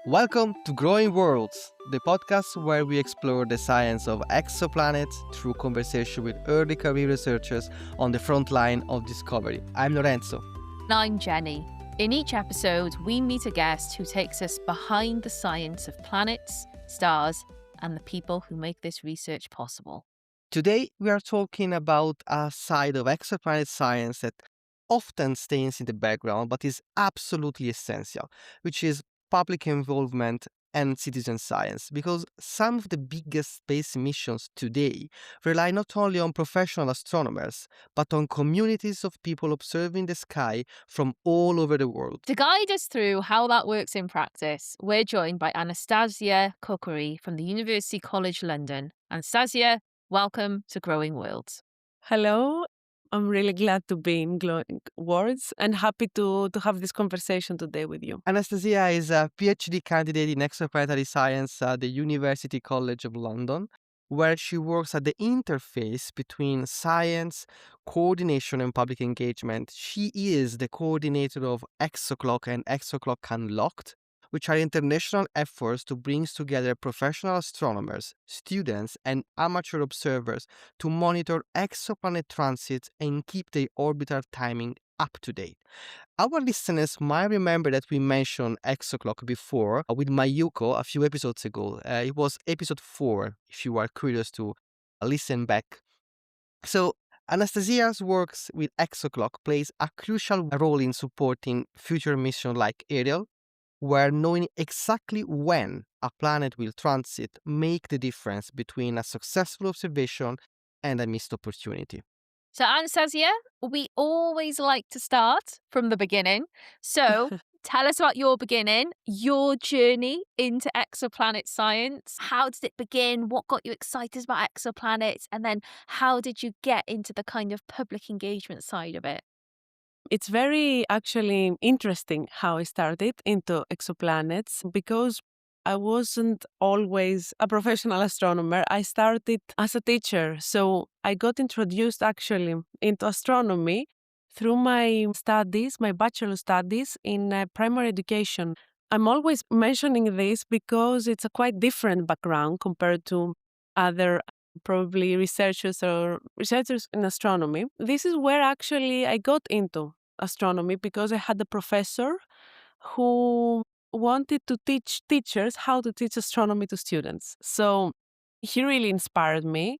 Welcome to Growing Worlds, the podcast where we explore the science of exoplanets through conversation with early career researchers on the front line of discovery. I'm Lorenzo. And I'm Jeni. In each episode, we meet a guest who takes us behind the science of planets, stars, and the people who make this research possible. Today, we are talking about a side of exoplanet science that often stays in the background but is absolutely essential, which is public involvement and citizen science, because some of the biggest space missions today rely not only on professional astronomers, but on communities of people observing the sky from all over the world. To guide us through how that works in practice, we're joined by Anastasia Kokori from the University College London. Anastasia, welcome to Growing Worlds. Hello. I'm really glad to be in Glowing Words and happy to have this conversation today with you. Anastasia is a PhD candidate in exoplanetary science at the University College of London, where she works at the interface between science, coordination, and public engagement. She is the coordinator of ExoClock and ExoClock Unlocked, which are international efforts to bring together professional astronomers, students, and amateur observers to monitor exoplanet transit and keep their orbital timing up to date. Our listeners might remember that we mentioned ExoClock before with Mayuko a few episodes ago. It was episode 4, if you are curious to listen back. So, Anastasia's works with ExoClock plays a crucial role in supporting future missions like Ariel, where knowing exactly when a planet will transit make the difference between a successful observation and a missed opportunity. So, Anastasia, we always like to start from the beginning. So, tell us about your beginning, your journey into exoplanet science. How did it begin? What got you excited about exoplanets? And then how did you get into the kind of public engagement side of it? It's very actually interesting how I started into exoplanets because I wasn't always a professional astronomer. I started as a teacher. So I got introduced actually into astronomy through my studies, my bachelor studies in primary education. I'm always mentioning this because it's a quite different background compared to other probably researchers in astronomy. This is where actually I got into astronomy because I had a professor who wanted to teach teachers how to teach astronomy to students. So he really inspired me.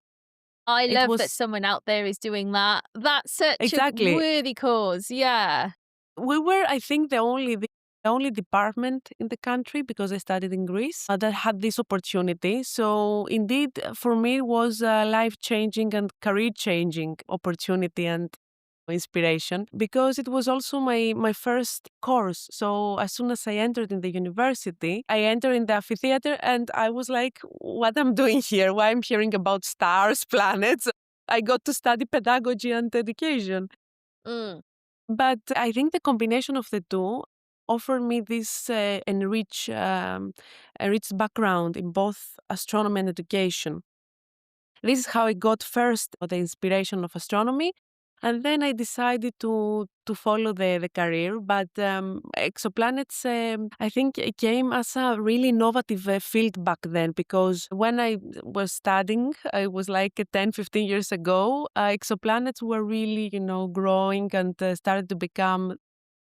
I love that someone out there is doing that. That's such Exactly. a worthy cause. Yeah. We were, I think, the only department in the country, because I studied in Greece, that had this opportunity. So indeed, for me, it was a life-changing and career-changing opportunity and inspiration, because it was also my first course. So as soon as I entered in the university, I entered in the amphitheater and I was like, what I'm doing here? Why I'm hearing about stars, planets? I got to study pedagogy and education. But I think the combination of the two offered me this enriched background in both astronomy and education. This is how I got first the inspiration of astronomy, and then I decided to follow the career. But exoplanets, I think, it came as a really innovative field back then, because when I was studying, it was like 10, 15 years ago, exoplanets were really, growing and started to become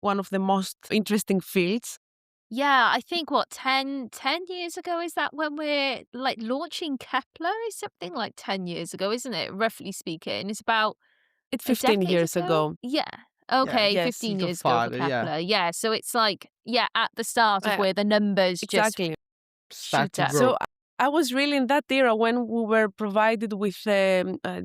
one of the most interesting fields. Yeah, I think 10 years ago, is that when we're like launching Kepler? Is something like 10 years ago, isn't it? Roughly speaking, it's about It's a 15 decade years ago. Yeah. Okay, yes, 15 you years ago for farther, yeah. Kepler. Yeah, so it's like, at the start of where the numbers Exactly. just Start shoot to up. grow. So I was really in that era when we were provided with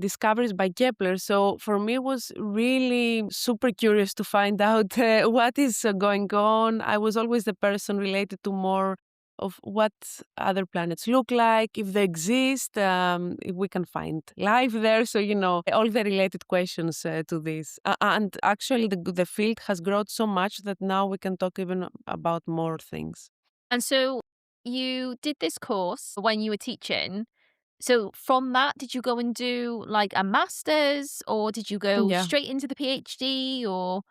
discoveries by Kepler. So for me, it was really super curious to find out what is going on. I was always the person related to more of what other planets look like, if they exist, if we can find life there. So, all the related questions to this. And actually, the field has grown so much that now we can talk even about more things. And so you did this course when you were teaching. So from that, did you go and do like a master's, or did you go Yeah. straight into the PhD, or?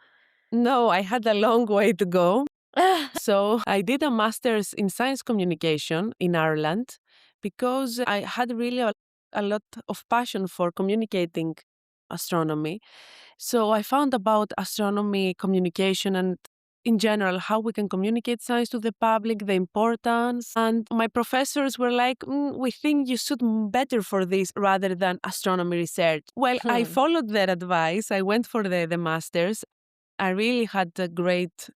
No, I had a long way to go. So I did a master's in science communication in Ireland because I had really a lot of passion for communicating astronomy. So I found about astronomy communication and in general how we can communicate science to the public, the importance. And my professors were like, we think you should better for this rather than astronomy research. Well, I Hmm. followed their advice. I went for the master's. I really had a great,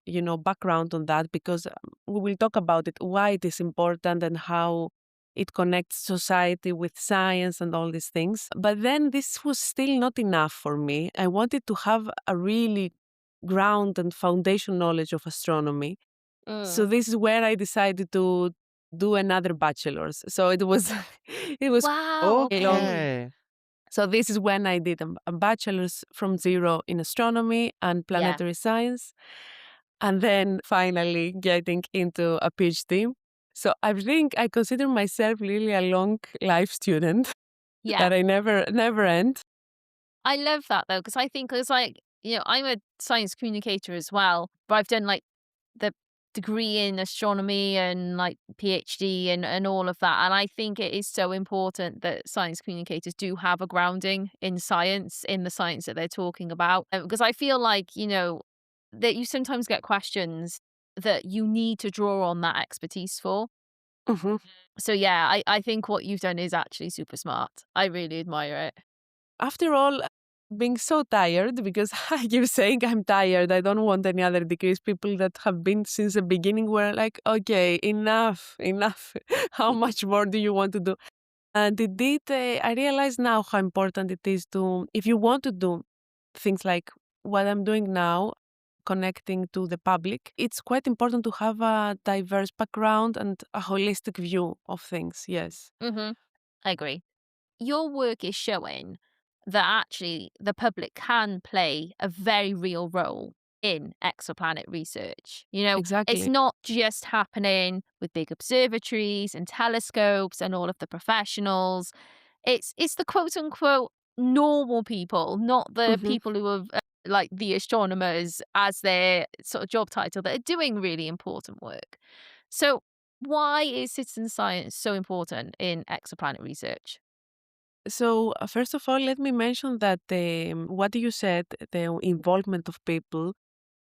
background on that because we will talk about it, why it is important and how it connects society with science and all these things. But then this was still not enough for me. I wanted to have a really ground and foundation knowledge of astronomy. So Mm. this is where I decided to do another bachelor's. So it was it was Wow. long. Okay. Okay. So this is when I did a bachelor's from zero in astronomy and Yeah. planetary science, and then finally getting into a PhD. So I think I consider myself really a long life student Yeah. that I never end. I love that though, because I think it's like, I'm a science communicator as well, but I've done like the degree in astronomy and like PhD and all of that. And I think it is so important that science communicators do have a grounding in science, in the science that they're talking about. Because I feel like, that you sometimes get questions that you need to draw on that expertise for. Mhm. So yeah, I think what you've done is actually super smart. I really admire it. After all, being so tired because I keep saying I'm tired. I don't want any other degrees. People that have been since the beginning were like, okay, enough, enough. How much more do you want to do? And it did, I realize now how important it is to, if you want to do things like what I'm doing now, connecting to the public, it's quite important to have a diverse background and a holistic view of things. Yes. Hmm. I agree. Your work is showing that actually the public can play a very real role in exoplanet research. It's Exactly. not just happening with big observatories and telescopes and all of the professionals. It's the quote unquote normal people, not the Hmm. people who have like the astronomers as their sort of job title that are doing really important work. So why is citizen science so important in exoplanet research? So, first of all, let me mention that what you said, the involvement of people,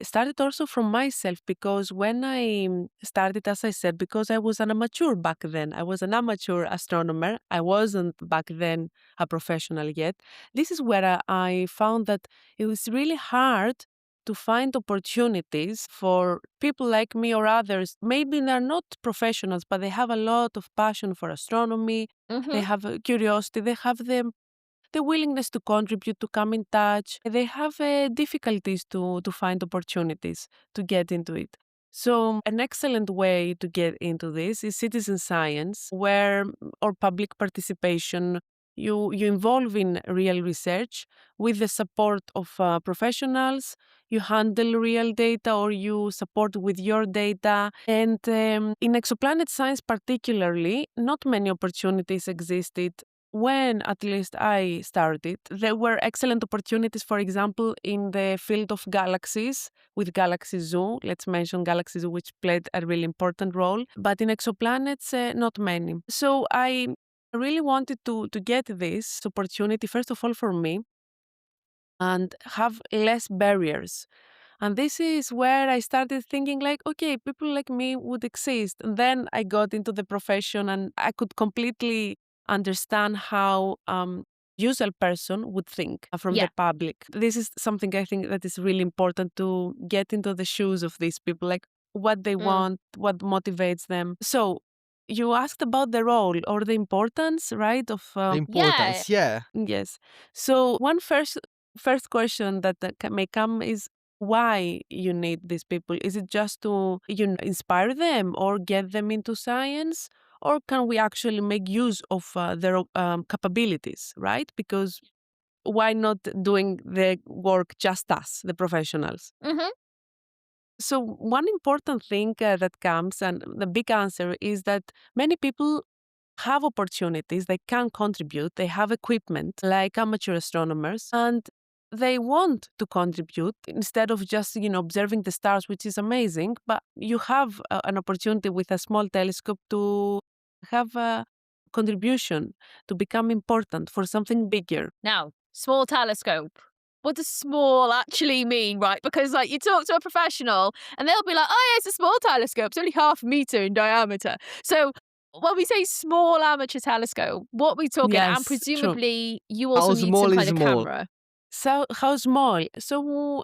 started also from myself because when I started, as I said, because I was an amateur back then, I was an amateur astronomer. I wasn't back then a professional yet. This is where I found that it was really hard to find opportunities for people like me or others. Maybe they're not professionals, but they have a lot of passion for astronomy. They Mhm. have a curiosity. They have the willingness to contribute, to come in touch. They have difficulties to find opportunities to get into it. So, an excellent way to get into this is citizen science, where or public participation. You involve in real research with the support of professionals. You handle real data or you support with your data. And in exoplanet science, particularly, not many opportunities existed when at least I started. There were excellent opportunities, for example, in the field of galaxies with Galaxy Zoo. Let's mention Galaxy Zoo, which played a really important role. But in exoplanets, not many. So I really wanted to get this opportunity, first of all, for me, and have less barriers. And this is where I started thinking like, okay, people like me would exist. And then I got into the profession and I could completely understand how usual person would think from Yeah. the public. This is something I think that is really important to get into the shoes of these people, like what they Mm. want, what motivates them. So you asked about the role or the importance, right? Of The Yeah. importance, yeah. yes. So one first question that may come is why you need these people. Is it just to inspire them or get them into science, or can we actually make use of their capabilities? Right? Because why not doing the work just us, the professionals? Mhm. So one important thing that comes, and the big answer is that many people have opportunities, they can contribute, they have equipment like amateur astronomers, and they want to contribute instead of just observing the stars, which is amazing. But you have an opportunity with a small telescope to have a contribution, to become important for something bigger. Now, small telescope. What does small actually mean, right? Because you talk to a professional and they'll be like, oh yeah, it's a small telescope. It's only 0.5 meter in diameter. So when we say small amateur telescope, what are we talking? And Yes, true. presumably you How also need some small is kind of small? camera. So how small? So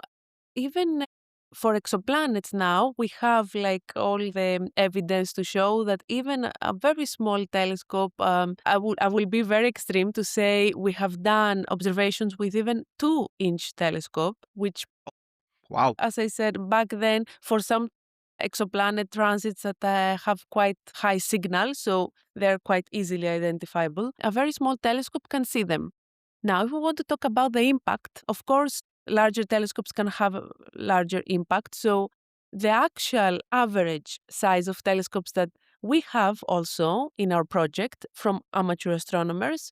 even for exoplanets now, we have all the evidence to show that even a very small telescope, I will be very extreme to say we have done observations with even 2-inch telescope, which, Wow. as I said back then, for some exoplanet transits that have quite high signal, so they're quite easily identifiable, a very small telescope can see them. Now, if we want to talk about the impact, of course, larger telescopes can have a larger impact. So the actual average size of telescopes that we have also in our project from amateur astronomers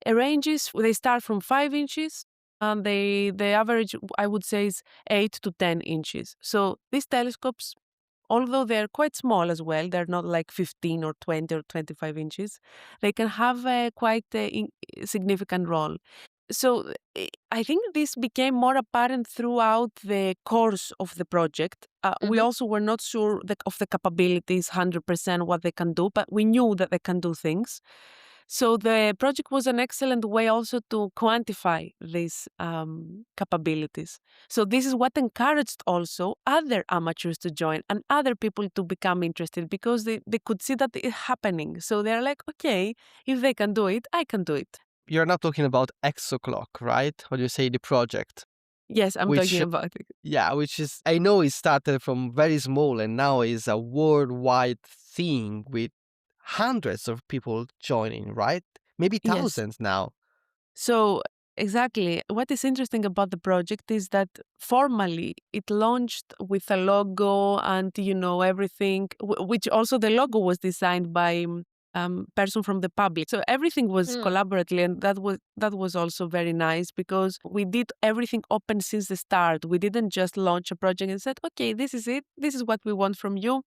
ranges, they start from 5 inches and the average, I would say, is 8 to 10 inches. So these telescopes, although they're quite small as well, they're not like 15 or 20 or 25 inches, they can have a quite significant role. So I think this became more apparent throughout the course of the project. We Mhm. also were not sure of the capabilities 100% what they can do, but we knew that they can do things. So the project was an excellent way also to quantify these capabilities. So this is what encouraged also other amateurs to join and other people to become interested because they could see that it's happening. So they're like, okay, if they can do it, I can do it. You're not talking about ExoClock, right? Or you say the project, Yes, I'm which talking about it. yeah, which is I know it started from very small and now is a worldwide thing with hundreds of people joining, right? Maybe Yes. thousands now. So, exactly. What is interesting about the project is that formally it launched with a logo and, everything, which also the logo was designed by person from the public. So everything was Mm. collaboratively, and that was also very nice because we did everything open since the start. We didn't just launch a project and said, okay, this is it. This is what we want from you.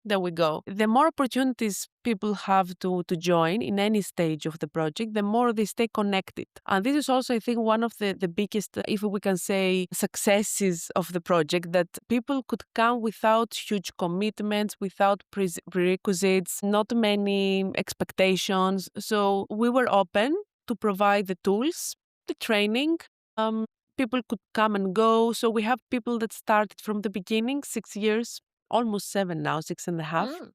There we go. The more opportunities people have to join in any stage of the project, the more they stay connected. And this is also, I think, one of the biggest, if we can say, successes of the project, that people could come without huge commitments, without prerequisites, not many expectations. So we were open to provide the tools, the training. Um, People could come and go. So we have people that started from the beginning, 6 years, almost 7 now, 6.5. Mm.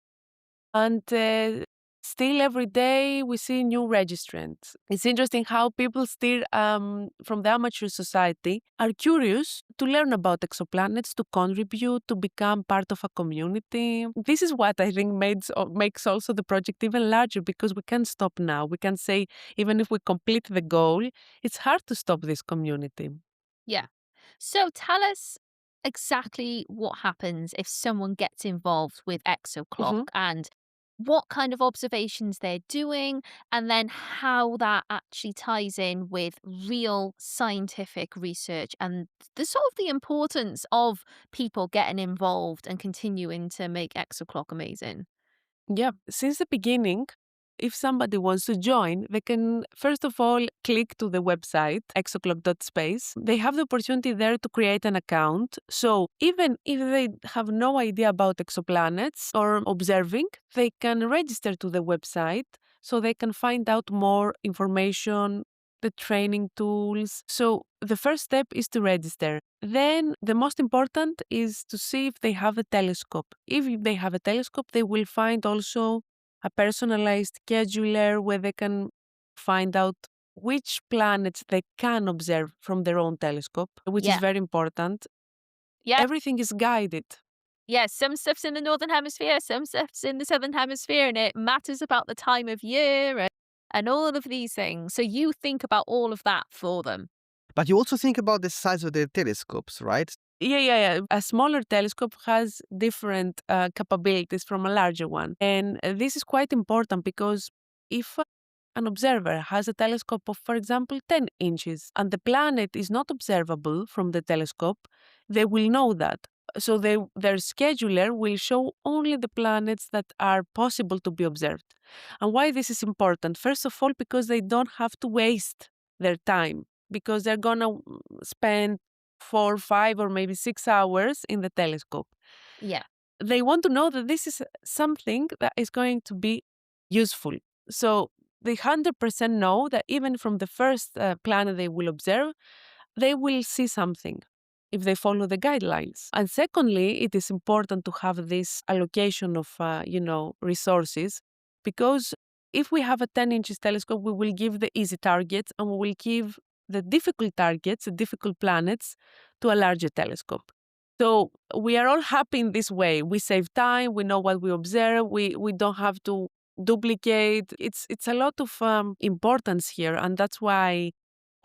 And still every day we see new registrants. It's interesting how people still from the amateur society are curious to learn about exoplanets, to contribute, to become part of a community. This is what I think makes also the project even larger because we can't stop now. We can say, even if we complete the goal, it's hard to stop this community. Yeah. So tell us exactly what happens if someone gets involved with ExoClock Mhm. and what kind of observations they're doing, and then how that actually ties in with real scientific research and the sort of the importance of people getting involved and continuing to make ExoClock amazing. Yeah, since the beginning, if somebody wants to join, they can first of all click to the website exoclock.space. They have the opportunity there to create an account. So even if they have no idea about exoplanets or observing, they can register to the website so they can find out more information, the training tools. So the first step is to register. Then the most important is to see if they have a telescope. If they have a telescope, they will find also a personalized scheduler where they can find out which planets they can observe from their own telescope, which is Yeah. very important. Yeah. Everything is guided. Yeah. Some stuff's in the northern hemisphere, some stuff's in the southern hemisphere, and it matters about the time of year and all of these things. So you think about all of that for them. But you also think about the size of the telescopes, right? Yeah. A smaller telescope has different capabilities from a larger one. And this is quite important because if an observer has a telescope of, for example, 10 inches, and the planet is not observable from the telescope, they will know that. So their scheduler will show only the planets that are possible to be observed. And why this is important? First of all, because they don't have to waste their time, because they're going to spend 4, 5, or maybe 6 hours in the telescope. Yeah. They want to know that this is something that is going to be useful. So they 100% know that even from the first planet they will observe, they will see something if they follow the guidelines. And secondly, it is important to have this allocation of, resources, because if we have a 10 inches telescope, we will give the easy targets and we will give the difficult targets, the difficult planets, to a larger telescope. So we are all happy in this way. We save time, we know what we observe, we don't have to duplicate. It's a lot of importance here, and that's why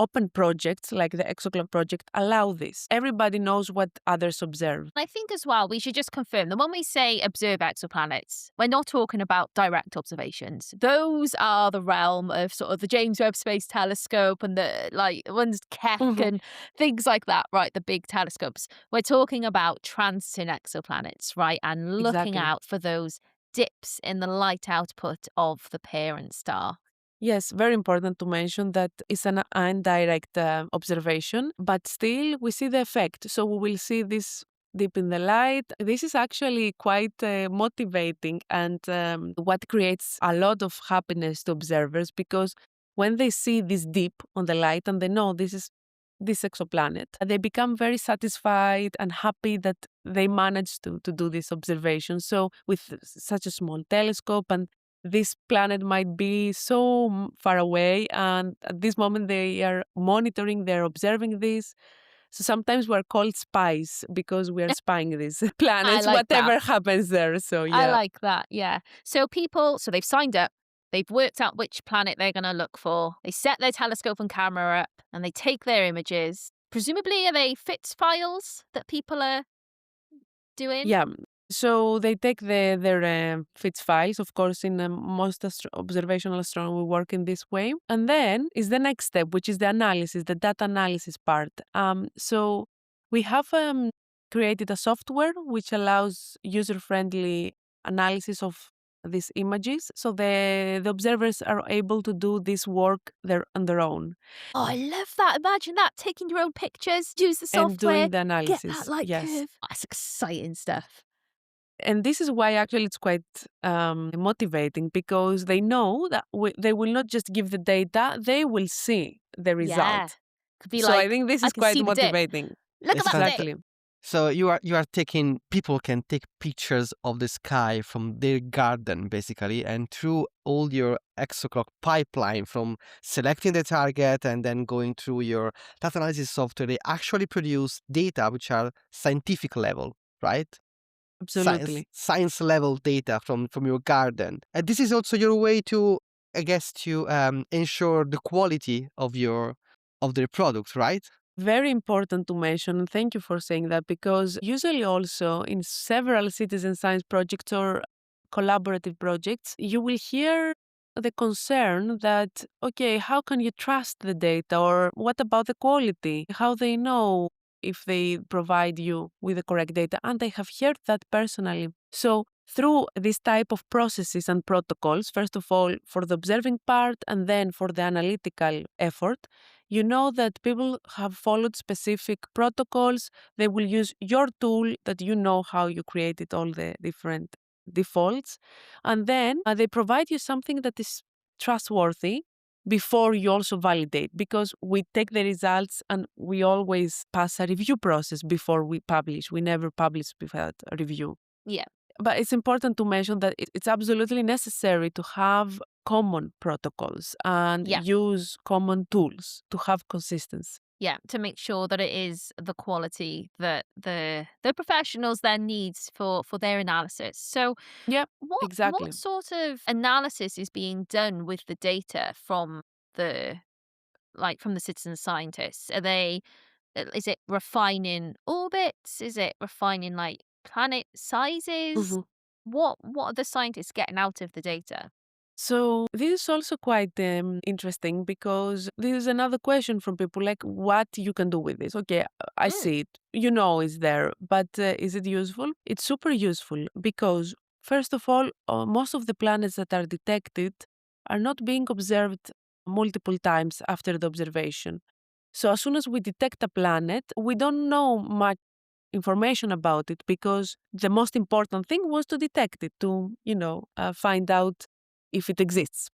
open projects like the ExoClock project allow this. Everybody knows what others observe. I think as well, we should just confirm that when we say observe exoplanets, we're not talking about direct observations. Those are the realm of sort of the James Webb Space Telescope and the ones Keck Mhm. and things like that, right? The big telescopes. We're talking about transiting exoplanets, right? And looking Exactly. out for those dips in the light output of the parent star. Yes, very important to mention that it's an indirect observation, but still we see the effect. So we will see this dip in the light. This is actually quite motivating, and what creates a lot of happiness to observers, because when they see this dip on the light and they know this is this exoplanet, they become very satisfied and happy that they managed to do this observation. So with such a small telescope, and this planet might be so far away, and at this moment they are monitoring, they're observing this. So sometimes we're called spies because we are spying these I planets, like that. whatever happens there. So I yeah, like that, yeah. So they've signed up, they've worked out which planet they're going to look for, they set their telescope and camera up, and they take their images. Presumably, are they FITS files that people are doing? yeah. So they take their FITS files, of course. In most observational astronomy, we work in this way, and then is the next step, which is the analysis, the data analysis part. So we have created a software which allows user-friendly analysis of these images, so the observers are able to do this work on their own Oh, I love that. Imagine that, taking your own pictures, use the and software, doing the get that analysis. light Yes. curve. That's exciting stuff. And this is why actually it's quite motivating, because they know that they will not just give the data, they will see the Yeah. result. Could be So I like, think this I is can quite see the dip. motivating. Look at It's that dip. Exactly. So you are taking, people can take pictures of the sky from their garden basically, and through all your ExoClock pipeline, from selecting the target and then going through your data analysis software, they actually produce data which are scientific level, right? Science Absolutely. science level data from your garden. And this is also your way to, I guess, to ensure the quality of their product, right? Very important to mention, and thank you for saying that, because usually also in several citizen science projects or collaborative projects, you will hear the concern that, okay, how can you trust the data, or what about the quality? How they know if they provide you with the correct data? And I have heard that personally. So through this type of processes and protocols, first of all for the observing part and then for the analytical effort, you know that people have followed specific protocols. They will use your tool that you know how you created all the different defaults. And then they provide you something that is trustworthy before you also validate, because we take the results and we always pass a review process before we publish. We never publish without a review. Yeah. But it's important to mention that it's absolutely necessary to have common protocols and Yeah. use common tools to have consistency. Yeah, to make sure that it is the quality that the professionals then needs for their analysis. So Yeah, what exactly. sort of analysis is being done with the data from the from the citizen scientists? Are they is it refining orbits? Is it refining planet sizes? Mhm. What are the scientists getting out of the data? So this is also quite interesting because this is another question from people like what you can do with this. Okay, I Mm. see it. You know it's there, but is it useful? It's super useful because first of all, most of the planets that are detected are not being observed multiple times after the observation. So as soon as we detect a planet, we don't know much information about it because the most important thing was to detect it, to, find out if it exists.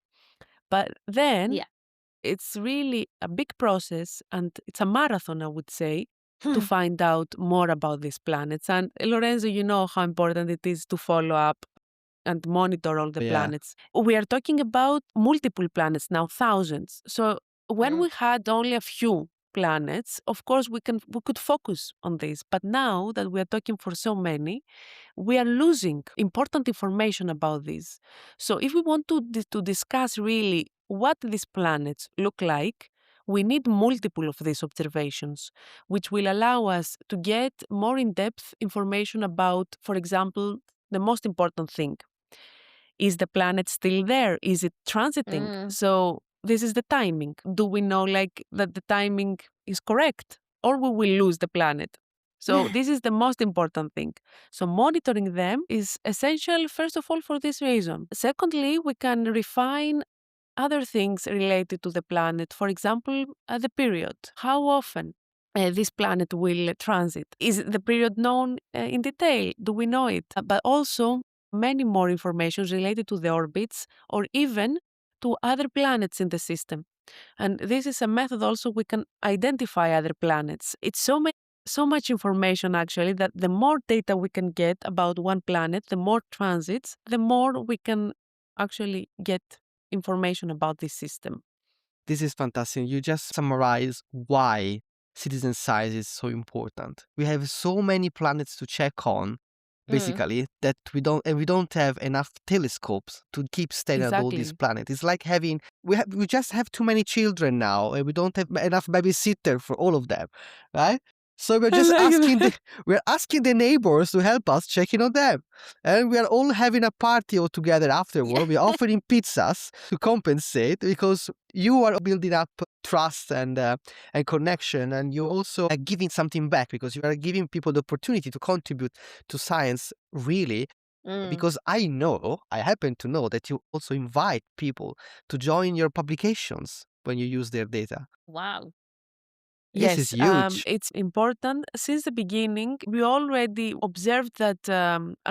But then Yeah. it's really a big process and it's a marathon, I would say, to find out more about these planets. And Lorenzo, you know how important it is to follow up and monitor all the Yeah. planets. We are talking about multiple planets now, thousands. So when Mm. we had only a few planets, of course we could focus on this. But now that we are talking for so many, we are losing important information about this. So if we want to discuss really what these planets look like, we need multiple of these observations, which will allow us to get more in-depth information about, for example, the most important thing. Is the planet still there? Is it transiting? Mm. So this is the timing. Do we know that the timing is correct or we will lose the planet? So this is the most important thing. So monitoring them is essential, first of all, for this reason. Secondly, we can refine other things related to the planet. For example, the period. How often this planet will transit? Is the period known in detail? Do we know it? But also many more information related to the orbits or even to other planets in the system. And this is a method also we can identify other planets. It's so much information actually that the more data we can get about one planet, the more transits, the more we can actually get information about this system. This is fantastic. You just summarize why citizen science is so important. We have so many planets to check on, Mm. basically, that we don't have enough telescopes to keep staring at all these Exactly. planets. It's like having we just have too many children now, and we don't have enough babysitter for all of them, right? So we're I just like asking that. we're asking the neighbors to help us checking on them, and we are all having a party all together afterward. We're offering pizzas to compensate because you are building up trust and connection, and you also are giving something back because you are giving people the opportunity to contribute to science, really. Mm. Because I happen to know that you also invite people to join your publications when you use their data. Wow. This is Yes, huge. it's important. Since the beginning, we already observed that,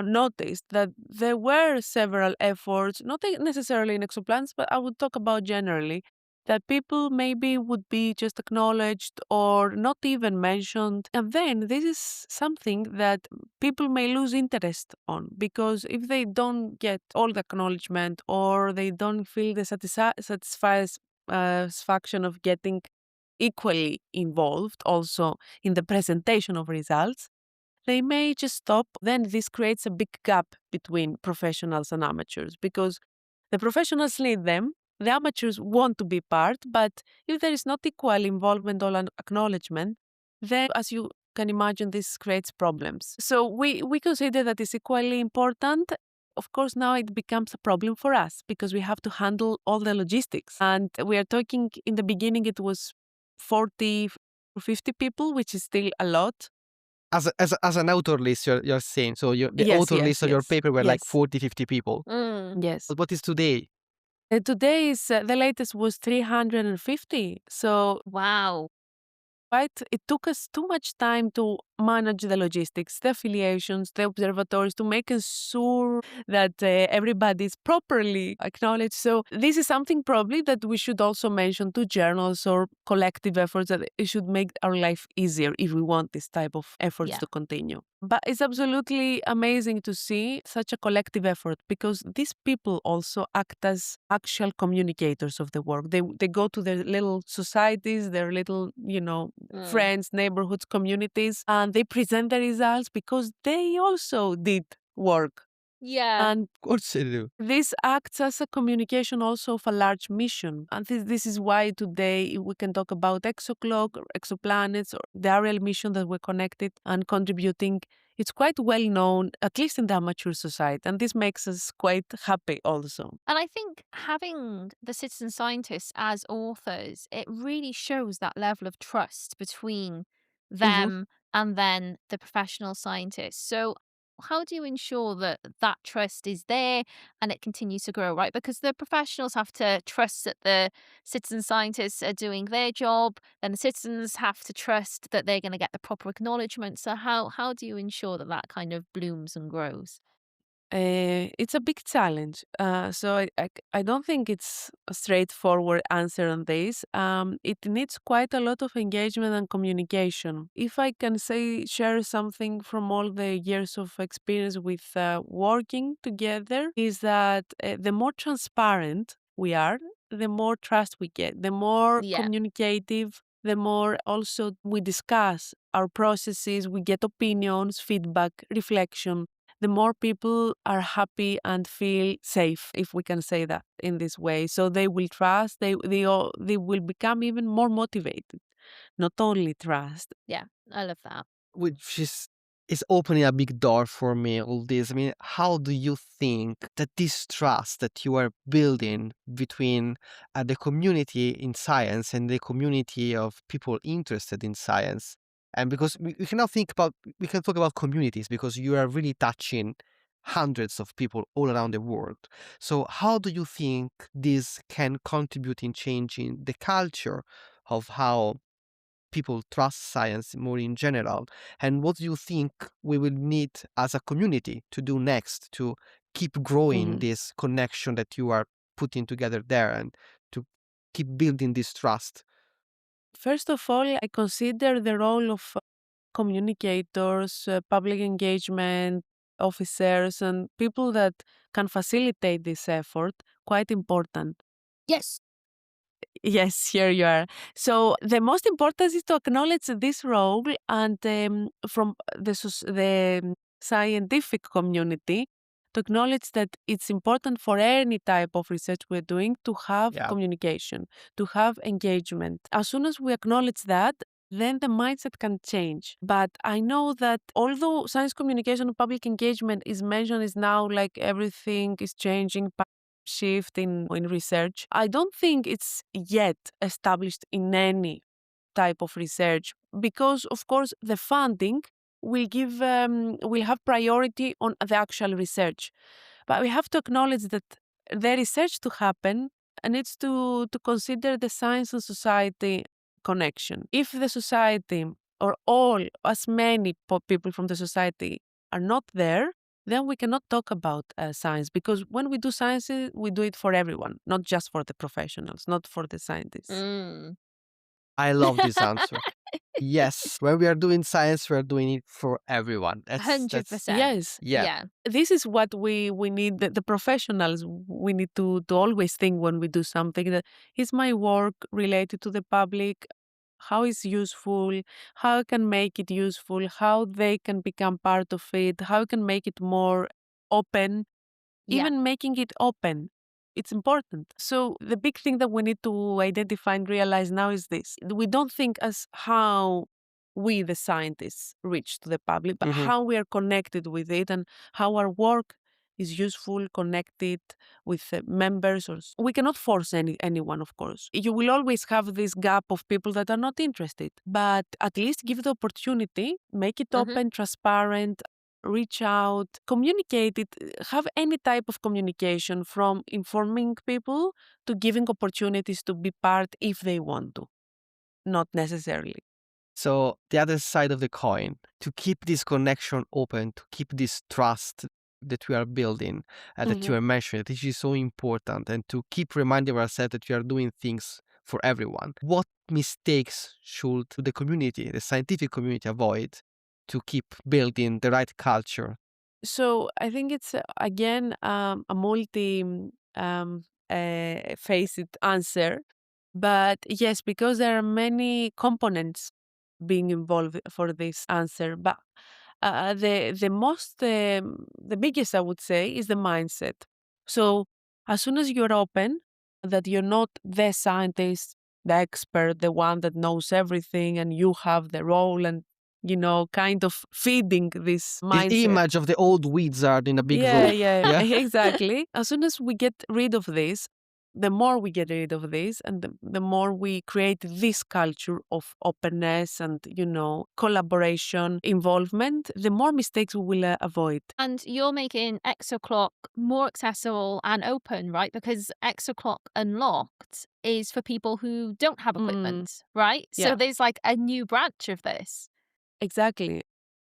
noticed that there were several efforts, not necessarily in exoplanets, but I would talk about generally, that people maybe would be just acknowledged or not even mentioned. And then this is something that people may lose interest on because if they don't get all the acknowledgement or they don't feel the satisfaction of getting equally involved also in the presentation of results, they may just stop. Then this creates a big gap between professionals and amateurs because the professionals need them, the amateurs want to be part, but if there is not equal involvement or acknowledgement, then as you can imagine, this creates problems. So we consider that it's equally important. Of course, now it becomes a problem for us because we have to handle all the logistics. And we are talking in the beginning, it was 40 or 50 people, which is still a lot. As an author list, you're saying, so the Yes, author yes, list of your yes, paper were like yes, 40, 50 people. Mm. yes. But what is today? Today is the latest was 350. So Wow. right, it took us too much time to manage the logistics, the affiliations, the observatories, to make sure that everybody is properly acknowledged. So this is something probably that we should also mention to journals or collective efforts that it should make our life easier if we want this type of efforts Yeah. to continue. But it's absolutely amazing to see such a collective effort because these people also act as actual communicators of the work. They go to their little societies, their little, Mm. friends, neighborhoods, communities, and they present the results because they also did work. Yeah. And Of course they do. this acts as a communication also of a large mission. And this is why today we can talk about ExoClock or exoplanets or the Ariel mission that we're connected and contributing. It's quite well known, at least in the amateur society. And this makes us quite happy also. And I think having the citizen scientists as authors, it really shows that level of trust between Mhm. them and then the professional scientists. So, how do you ensure that that trust is there and it continues to grow, right? Because the professionals have to trust that the citizen scientists are doing their job, then the citizens have to trust that they're going to get the proper acknowledgement. So, how do you ensure that that kind of blooms and grows? It's a big challenge. So I don't think it's a straightforward answer on this. It needs quite a lot of engagement and communication. If I can say, share something from all the years of experience with working together, is that the more transparent we are, the more trust we get, the more Yeah, communicative, the more also we discuss our processes, we get opinions, feedback, reflection, the more people are happy and feel safe, if we can say that in this way. So they will trust, they will become even more motivated, not only trust. yeah, I love that. Which is opening a big door for me, all this. I mean, how do you think that this trust that you are building between the community in science and the community of people interested in science? And because we cannot think about, we can talk about communities because you are really touching hundreds of people all around the world. So how do you think this can contribute in changing the culture of how people trust science more in general? And what do you think we will need as a community to do next to keep growing Mhm. this connection that you are putting together there and to keep building this trust? First of all, I consider the role of communicators, public engagement officers, and people that can facilitate this effort quite important. Yes. Yes, here you are. So the most important is to acknowledge this role, and from the scientific community, to acknowledge that it's important for any type of research we're doing to have Yeah. communication, to have engagement. As soon as we acknowledge that, then the mindset can change. But I know that although science communication and public engagement is mentioned is now like everything is changing, shift in research, I don't think it's yet established in any type of research because, of course, the funding will have priority on the actual research. But we have to acknowledge that the research to happen needs to consider the science and society connection. If the society or all, as many people from the society are not there, then we cannot talk about science because when we do science, we do it for everyone, not just for the professionals, not for the scientists. Mm. I love this answer. Yes, when we are doing science, we are doing it for everyone. That's 100%. Yes, yeah. Yeah. this is what we need the professionals we need to always think when we do something that is my work related to the public, how is useful, how I can make it useful, how they can become part of it, how I can make it more open, Yeah. even making it open. It's important. So the big thing that we need to identify and realize now is this. We don't think as how we, the scientists, reach to the public, but Mhm. how we are connected with it and how our work is useful, connected with members. We cannot force anyone, of course. You will always have this gap of people that are not interested, but at least give the opportunity, make it Mhm. open, transparent, reach out, communicate it, have any type of communication from informing people to giving opportunities to be part if they want to, not necessarily. So the other side of the coin, to keep this connection open, to keep this trust that we are building, that you Mhm. are mentioning, this is so important, and to keep reminding ourselves that we are doing things for everyone. What mistakes should the community, the scientific community, avoid to keep building the right culture? So I think it's again a multi facet answer, but yes, because there are many components being involved for this answer. But the biggest, I would say, is the mindset. So as soon as you're open, that you're not the scientist, the expert, the one that knows everything, and you have the role and kind of feeding this This mindset. image of the old wizard in a big Yeah, room. yeah, Yeah. exactly. As soon as we get rid of this, the more we get rid of this, and the more we create this culture of openness and, collaboration, involvement, the more mistakes we will avoid. And you're making ExoClock more accessible and open, right? Because ExoClock Unlocked is for people who don't have Mm, equipment, right? So yeah. there's like a new branch of this. Exactly.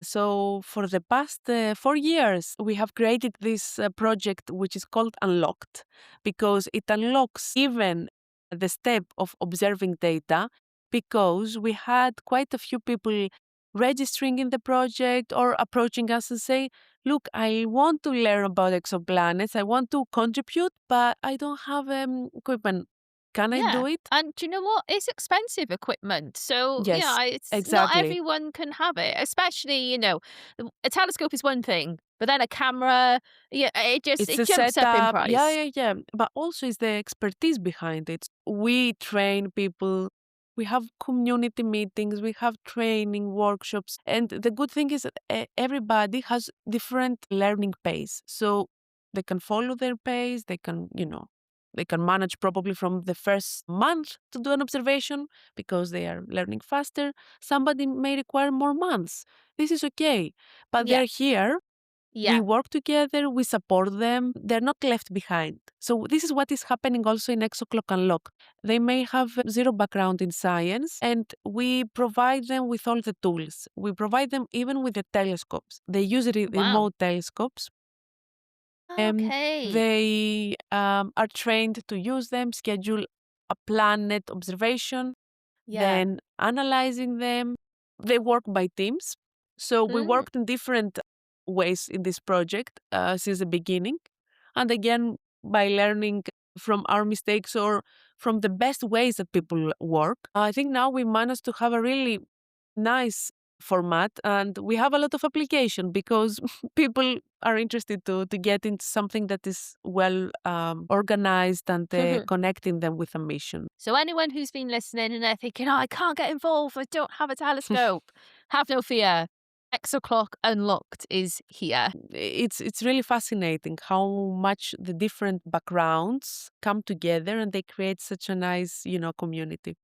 So, for the past 4 years, we have created this project which is called Unlocked because it unlocks even the step of observing data because we had quite a few people registering in the project or approaching us and say, look, I want to learn about exoplanets, I want to contribute, but I don't have equipment. Can I Yeah. do it? And do you know what? It's expensive equipment. So, Yes, it's not exactly. everyone can have it, especially, a telescope is one thing, but then a camera, yeah, It's it a jumps up in setup. Yeah, price. yeah, yeah. But also is the expertise behind it. We train people. We have community meetings. We have training workshops. And the good thing is that everybody has different learning pace. So they can follow their pace. They can manage probably from the first month to do an observation because they are learning faster. Somebody may require more months. This is okay. But Yeah. they're here, we Yeah. work together, we support them, they're not left behind. So, this is what is happening also in ExoClock Unlocked. They may have zero background in science, and we provide them with all the tools. We provide them even with the telescopes. They use Wow. remote telescopes, and Okay. they are trained to use them, schedule a planet observation, Yeah. then analyzing them. They work by teams. So we Mm. worked in different ways in this project since the beginning. And again, by learning from our mistakes or from the best ways that people work, I think now we managed to have a really nice format and we have a lot of application because people are interested to get into something that is well organized and connecting them with a mission. So anyone who's been listening and they're thinking, oh, I can't get involved, I don't have a telescope, have no fear. ExoClock Unlocked is here. It's really fascinating how much the different backgrounds come together and they create such a nice, community.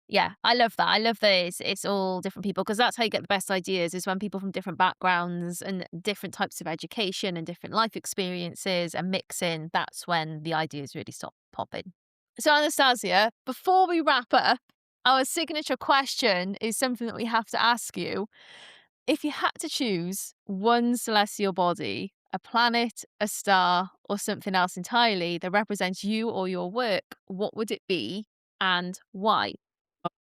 Yeah, I love that. I love that it's all different people because that's how you get the best ideas is when people from different backgrounds and different types of education and different life experiences are mixing. That's when the ideas really start popping. So, Anastasia, before we wrap up, our signature question is something that we have to ask you. If you had to choose one celestial body, a planet, a star, or something else entirely that represents you or your work, what would it be and why?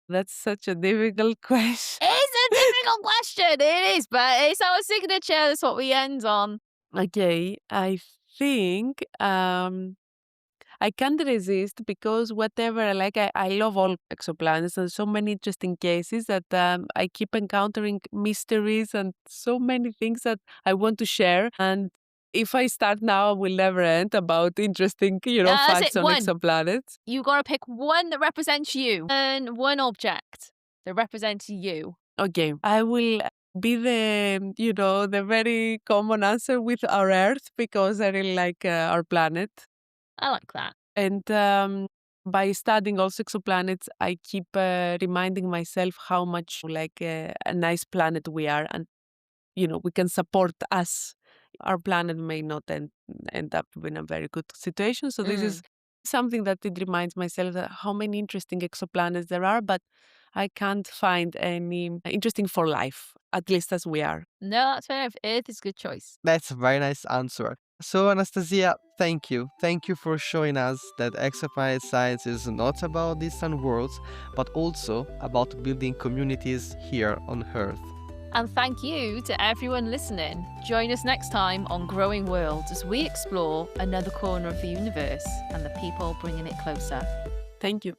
That's such a difficult question. It's a difficult question. It is, but it's our signature. That's what we end on. Okay, I think I can't resist because whatever I like, I love all exoplanets and so many interesting cases that I keep encountering mysteries and so many things that I want to share. And if I start now, I will never end about interesting, That's it. facts on One. exoplanets. You got to pick one that represents you and one object that represents you. Okay, I will be the very common answer with our Earth because I really like our planet. I like that. And by studying also exoplanets, I keep reminding myself how much like a nice planet we are, and we can support us. Our planet may not end up in a very good situation. So this is something that it reminds myself that how many interesting exoplanets there are, but I can't find any interesting for life, at least as we are. No, that's fair enough. Earth is a good choice. That's a very nice answer. So, Anastasia, thank you. Thank you for showing us that exoplanet science is not about distant worlds, but also about building communities here on Earth. And thank you to everyone listening. Join us next time on Growing Worlds as we explore another corner of the universe and the people bringing it closer. Thank you.